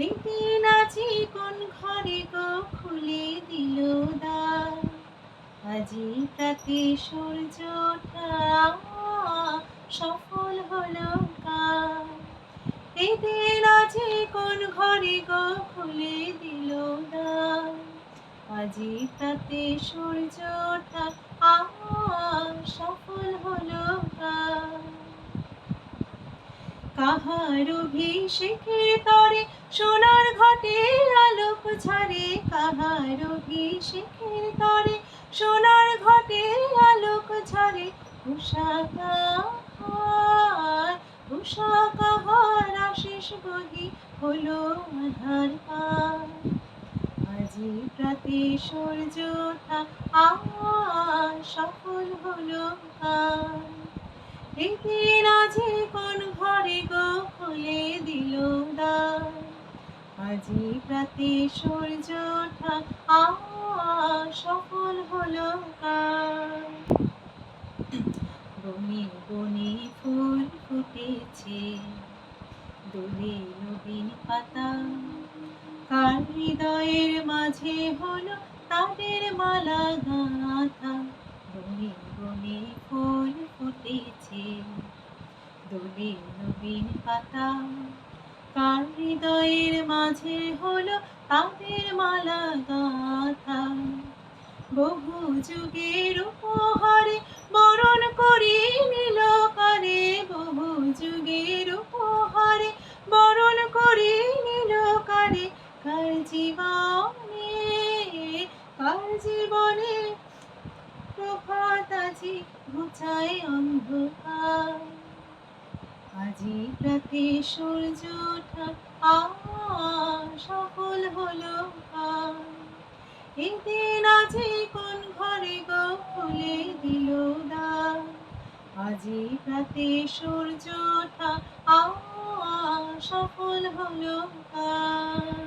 একদিন আজি কোন ঘরে গো খুলে দিল দ্বার, আজি তাতে সূর্য ওঠা সফল হলো কার। এদিন আজি কোন ঘরে গো খুলে দিল দ্বার, আজি তাতে সূর্য ওঠা সফল হলো কার। কাহার অভিষেকের তরে সোনার ঘটে আলোক ঝরে, কাহার অভিষেকের তরে সোনার ঘটে আলোক ঝরে। উষা কাহার, উষা কাহার আশিস বহি হলো আধার পার, আজি প্রাতে সূর্য ওঠা সফল হলো কার। একদিন আজি কোন ঘরে গো খুলে দিল দ্বার, আজি প্রাতে সূর্য ওঠা সফল হলো কার। বনে বনে ফুল ফুটেছে, দোলে নবীন পাতা, কার হৃদয়ের মাঝে হলো তাদের মালা গাঁথা। বনে বনে ফুল ফুটেছে, দোলে নবীন পাতা, কার হৃদয়ের মাঝে হলো তাদের মালা গাঁথা। বহু যুগের উপহারে বরণ করে নিল কারে, বহু যুগের উপহারে বরণ করে নিল কারে। কার জীবনে, কার জীবনে প্রভাত আজি ঘুচায় অন্ধকার, আজি প্রাতে সূর্য ওঠা সফল হলো কার। একদিন আজি কোন ঘরে গো খুলে দিল দ্বার, আজি প্রাতে সূর্য ওঠা সফল হলো কার।